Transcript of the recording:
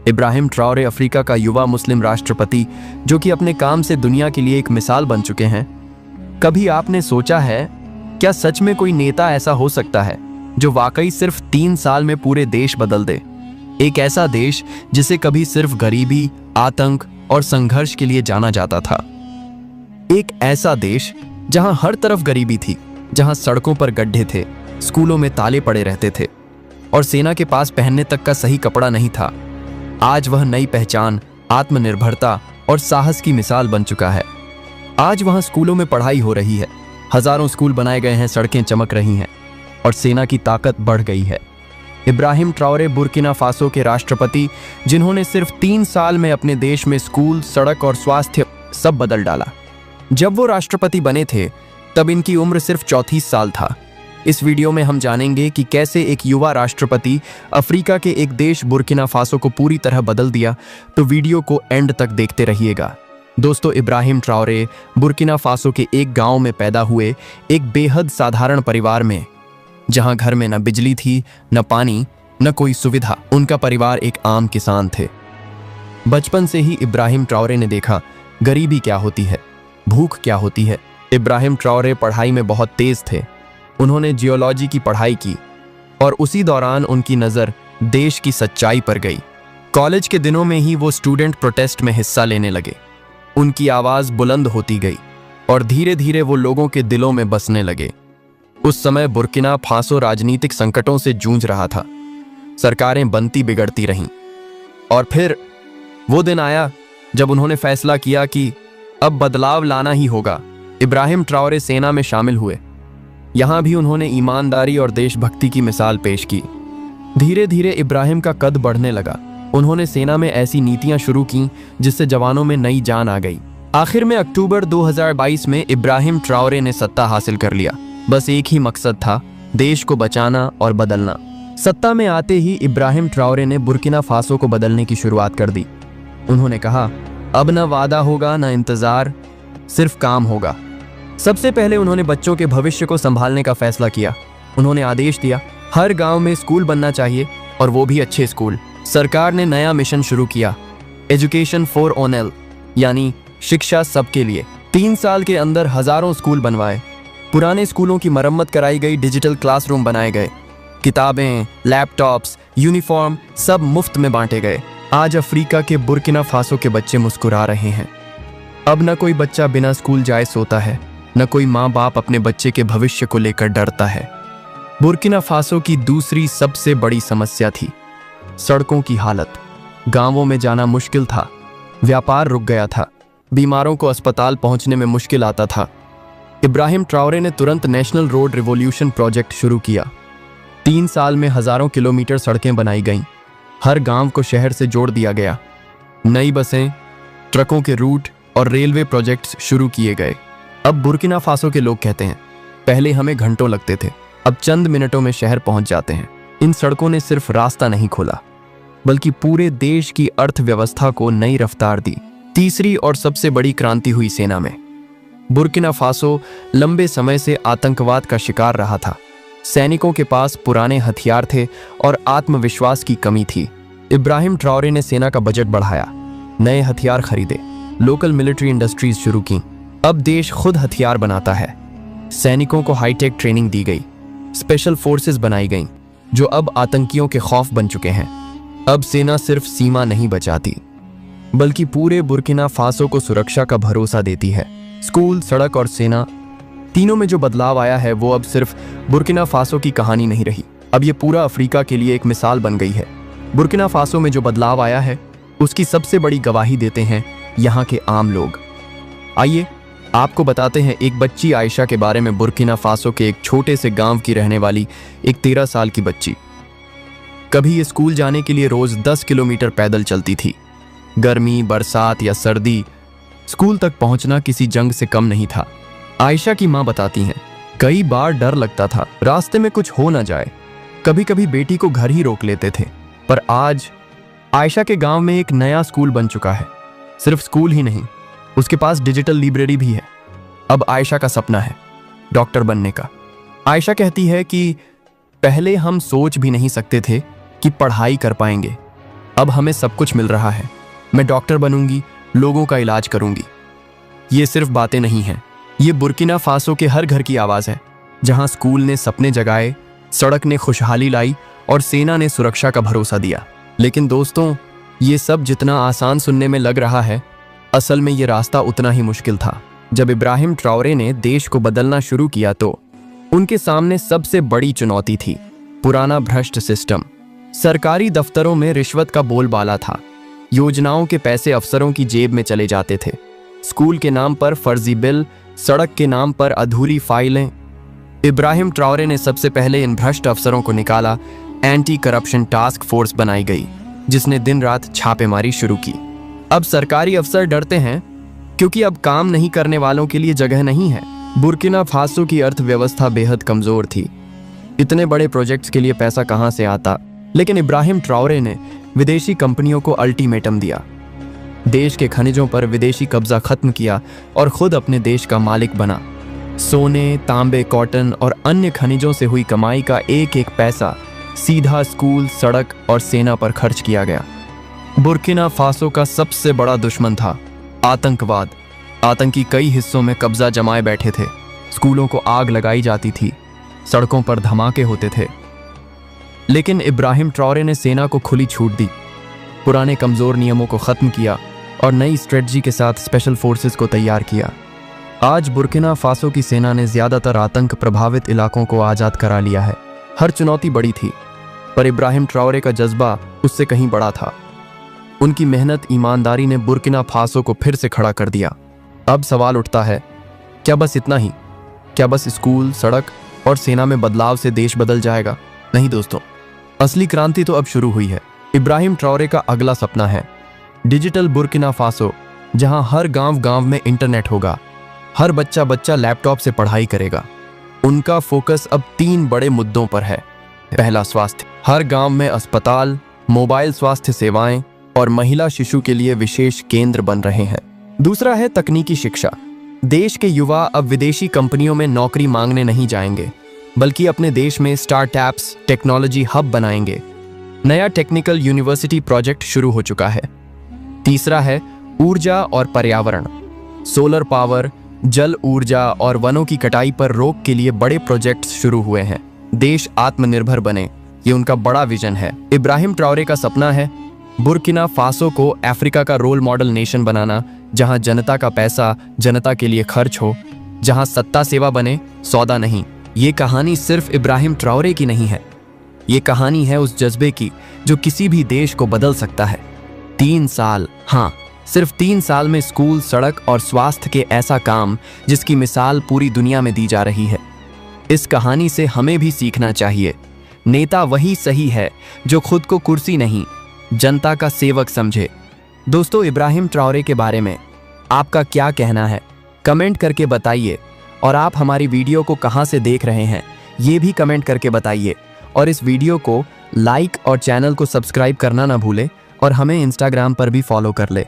Ibrahim Traore Africa का युवा मुस्लिम राष्ट्रपति जो कि अपने काम से दुनिया के लिए एक मिसाल बन चुके हैं। कभी आपने सोचा है क्या सच में कोई नेता ऐसा हो सकता है जो वाकई सिर्फ 3 साल में पूरे देश बदल दे? एक ऐसा देश जिसे कभी सिर्फ गरीबी, आतंक और संघर्ष के लिए जाना जाता था। एक ऐसा देश जहां हर तरफ गरीबी थी, जहां सड़कों पर गड्ढे थे, स्कूलों में ताले पड़े रहते थे और सेना के पास पहनने तक का सही कपड़ा नहीं था। आज वह नई पहचान, आत्मनिर्भरता और साहस की मिसाल बन चुका है। आज वहां स्कूलों में पढ़ाई हो रही है, हजारों स्कूल बनाए गए हैं, सड़कें चमक रही हैं और सेना की ताकत बढ़ गई है। इब्राहिम ट्राओरे बुर्किना फासो के राष्ट्रपति, जिन्होंने सिर्फ 3 साल में अपने देश में स्कूल, सड़क और स्वास्थ्य सब बदल डाला। जब वो राष्ट्रपति बने थे तब इनकी उम्र सिर्फ 34 साल था। इस वीडियो में हम जानेंगे कि कैसे एक युवा राष्ट्रपति अफ्रीका के एक देश बुर्किना फासो को पूरी तरह बदल दिया। तो वीडियो को एंड तक देखते रहिएगा। दोस्तों, इब्राहिम ट्राओरे बुर्किना फासो के एक गांव में पैदा हुए, एक बेहद साधारण परिवार में, जहां घर में न बिजली थी, न पानी, न कोई सुविधा। उनका परिवार एक आम किसान थे। बचपन से ही इब्राहिम ट्राओरे ने देखा गरीबी क्या होती है, भूख क्या होती है। इब्राहिम ट्राओरे पढ़ाई में बहुत तेज थे। उन्होंने जियोलॉजी की पढ़ाई की और उसी दौरान उनकी नज़र देश की सच्चाई पर गई। कॉलेज के दिनों में ही वो स्टूडेंट प्रोटेस्ट में हिस्सा लेने लगे। उनकी आवाज़ बुलंद होती गई और धीरे धीरे वो लोगों के दिलों में बसने लगे। उस समय बुर्किना फासो राजनीतिक संकटों से जूझ रहा था। सरकारें बनती बिगड़ती रहीं और फिर वो दिन आया जब उन्होंने फैसला किया कि अब बदलाव लाना ही होगा। इब्राहिम ट्राओरे सेना में शामिल हुए। यहां भी उन्होंने ईमानदारी और देशभक्ति की मिसाल पेश की। धीरे धीरे इब्राहिम का कद बढ़ने लगा। उन्होंने सेना में ऐसी नीतियां शुरू की जिससे जवानों में नई जान आ गई। आखिर में अक्टूबर 2022 में इब्राहिम ट्राओरे ने सत्ता हासिल कर लिया। बस एक ही मकसद था, देश को बचाना और बदलना। सत्ता में आते ही इब्राहिम ट्राओरे ने बुर्किना फासो को बदलने की शुरुआत कर दी। उन्होंने कहा, अब न वादा होगा, न इंतजार, सिर्फ काम होगा। सबसे पहले उन्होंने बच्चों के भविष्य को संभालने का फैसला किया। उन्होंने आदेश दिया, हर गांव में स्कूल बनना चाहिए और वो भी अच्छे स्कूल। सरकार ने नया मिशन शुरू किया, एजुकेशन फॉर ऑल, यानी शिक्षा सबके लिए। 3 साल के अंदर हजारों स्कूल बनवाए। पुराने स्कूलों की मरम्मत कराई गई, डिजिटल क्लासरूम बनाए गए, किताबें, लैपटॉप्स, यूनिफॉर्म सब मुफ्त में बांटे गए। आज अफ्रीका के बुर्किना फासो के बच्चे मुस्कुरा रहे हैं। अब न कोई बच्चा बिना स्कूल जाए सोता है, न कोई माँ बाप अपने बच्चे के भविष्य को लेकर डरता है। बुर्किना फासो की दूसरी सबसे बड़ी समस्या थी सड़कों की हालत। गांवों में जाना मुश्किल था, व्यापार रुक गया था, बीमारों को अस्पताल पहुंचने में मुश्किल आता था। इब्राहिम ट्राओरे ने तुरंत नेशनल रोड रिवॉल्यूशन प्रोजेक्ट शुरू किया। 3 साल में हजारों किलोमीटर सड़कें बनाई गईं। हर गांव को शहर से जोड़ दिया गया। नई बसें, ट्रकों के रूट और रेलवे प्रोजेक्ट्स शुरू किए गए। अब बुर्किना फासो के लोग कहते हैं, पहले हमें घंटों लगते थे, अब चंद मिनटों में शहर पहुंच जाते हैं। इन सड़कों ने सिर्फ रास्ता नहीं खोला, बल्कि पूरे देश की अर्थव्यवस्था को नई रफ्तार दी। तीसरी और सबसे बड़ी क्रांति हुई सेना में। बुर्किना फासो लंबे समय से आतंकवाद का शिकार रहा था। सैनिकों के पास पुराने हथियार थे और आत्मविश्वास की कमी थी। इब्राहिम ट्राओरे ने सेना का बजट बढ़ाया, नए हथियार खरीदे, लोकल मिलिट्री इंडस्ट्रीज शुरू की। अब देश खुद हथियार बनाता है। सैनिकों को हाईटेक ट्रेनिंग दी गई, स्पेशल फोर्सेस बनाई गईं, जो अब आतंकियों के खौफ बन चुके हैं। अब सेना सिर्फ सीमा नहीं बचाती, बल्कि पूरे बुर्किना फासो को सुरक्षा का भरोसा देती है। स्कूल, सड़क और सेना तीनों में जो बदलाव आया है वो अब सिर्फ बुर्किना फासो की कहानी नहीं रही, अब ये पूरा अफ्रीका के लिए एक मिसाल बन गई है। बुर्किना फासो में जो बदलाव आया है उसकी सबसे बड़ी गवाही देते हैं यहाँ के आम लोग। आइए आपको बताते हैं एक बच्ची आयशा के बारे में। बुर्किना फासो के एक छोटे से गांव की रहने वाली एक 13 साल की बच्ची। कभी ये स्कूल जाने के लिए रोज 10 किलोमीटर पैदल चलती थी। गर्मी, बरसात या सर्दी, स्कूल तक पहुंचना किसी जंग से कम नहीं था। आयशा की मां बताती हैं, कई बार डर लगता था रास्ते में कुछ हो ना जाए। कभी कभी बेटी को घर ही रोक लेते थे। पर आज आयशा के गांव में एक नया स्कूल बन चुका है। सिर्फ स्कूल ही नहीं, उसके पास डिजिटल लाइब्रेरी भी है। अब आयशा का सपना है डॉक्टर बनने का। आयशा कहती है कि पहले हम सोच भी नहीं सकते थे कि पढ़ाई कर पाएंगे। अब हमें सब कुछ मिल रहा है। मैं डॉक्टर बनूंगी, लोगों का इलाज करूंगी। ये सिर्फ बातें नहीं हैं, ये बुर्किना फासो के हर घर की आवाज़ है, जहां स्कूल ने सपने जगाए, सड़क ने खुशहाली लाई और सेना ने सुरक्षा का भरोसा दिया। लेकिन दोस्तों, ये सब जितना आसान सुनने में लग रहा है, असल में ये रास्ता उतना ही मुश्किल था। जब इब्राहिम ट्राओरे ने देश को बदलना शुरू किया तो उनके सामने सबसे बड़ी चुनौती थी पुराना भ्रष्ट सिस्टम। सरकारी दफ्तरों में रिश्वत का बोलबाला था, योजनाओं के पैसे अफसरों की जेब में चले जाते थे, स्कूल के नाम पर फर्जी बिल, सड़क के नाम पर अधूरी फाइलें। इब्राहिम ट्राओरे ने सबसे पहले इन भ्रष्ट अफसरों को निकाला। एंटी करप्शन टास्क फोर्स बनाई गई, जिसने दिन रात छापेमारी शुरू की। अब सरकारी अफसर डरते हैं क्योंकि अब काम नहीं करने वालों के लिए जगह नहीं है। बुर्किना फासो की अर्थव्यवस्था बेहद कमजोर थी, इतने बड़े प्रोजेक्ट्स के लिए पैसा कहां से आता। लेकिन इब्राहिम ट्राओरे ने विदेशी कंपनियों को अल्टीमेटम दिया, देश के खनिजों पर विदेशी कब्जा खत्म किया और खुद अपने देश का मालिक बना। सोने, तांबे, कॉटन और अन्य खनिजों से हुई कमाई का एक एक पैसा सीधा स्कूल, सड़क और सेना पर खर्च किया गया। बुर्किना फासो का सबसे बड़ा दुश्मन था आतंकवाद। आतंकी कई हिस्सों में कब्जा जमाए बैठे थे, स्कूलों को आग लगाई जाती थी, सड़कों पर धमाके होते थे। लेकिन इब्राहिम ट्राओरे ने सेना को खुली छूट दी, पुराने कमजोर नियमों को खत्म किया और नई स्ट्रेटजी के साथ स्पेशल फोर्सेस को तैयार किया। आज बुर्किना फासो की सेना ने ज्यादातर आतंक प्रभावित इलाकों को आजाद करा लिया है। हर चुनौती बड़ी थी, पर इब्राहिम ट्राओरे का जज्बा उससे कहीं बड़ा था। उनकी मेहनत, ईमानदारी ने बुर्किना फासो को फिर से खड़ा कर दिया। अब सवाल उठता है, क्या बस इतना ही? क्या बस स्कूल, सड़क और सेना में बदलाव से देश बदल जाएगा? नहीं दोस्तों, असली क्रांति तो अब शुरू हुई है। इब्राहिम ट्राओरे का अगला सपना है डिजिटल बुर्किना फासो, जहां हर गांव में इंटरनेट होगा, हर बच्चा लैपटॉप से पढ़ाई करेगा। उनका फोकस अब 3 बड़े मुद्दों पर है। पहला, स्वास्थ्य। हर गांव में अस्पताल, मोबाइल स्वास्थ्य सेवाएं और महिला शिशु के लिए विशेष केंद्र बन रहे हैं। दूसरा है तकनीकी शिक्षा। देश के युवा अब विदेशी कंपनियों में नौकरी मांगने नहीं जाएंगे, बल्कि अपने देश में स्टार्टअप्स, टेक्नोलॉजी हब बनाएंगे। नया टेक्निकल यूनिवर्सिटी प्रोजेक्ट शुरू हो चुका है। तीसरा है ऊर्जा और पर्यावरण। सोलर पावर, जल ऊर्जा और वनों की कटाई पर रोक के लिए बड़े प्रोजेक्ट्स शुरू हुए हैं। देश आत्मनिर्भर बने, ये उनका बड़ा विजन है। इब्राहिम ट्राओरे का सपना है बुर्किना फासो को अफ्रीका का रोल मॉडल नेशन बनाना, जहां जनता का पैसा जनता के लिए खर्च हो, जहां सत्ता सेवा बने, सौदा नहीं। ये कहानी सिर्फ इब्राहिम ट्राओरे की नहीं है, ये कहानी है उस जज्बे की जो किसी भी देश को बदल सकता है। 3 साल, हाँ, सिर्फ 3 साल में स्कूल, सड़क और स्वास्थ्य के ऐसा काम जिसकी मिसाल पूरी दुनिया में दी जा रही है। इस कहानी से हमें भी सीखना चाहिए। नेता वही सही है जो खुद को कुर्सी नहीं, जनता का सेवक समझे। दोस्तों, इब्राहिम ट्राओरे के बारे में आपका क्या कहना है? कमेंट करके बताइए। और आप हमारी वीडियो को कहां से देख रहे हैं, ये भी कमेंट करके बताइए। और इस वीडियो को लाइक और चैनल को सब्सक्राइब करना ना भूले और हमें इंस्टाग्राम पर भी फॉलो कर ले।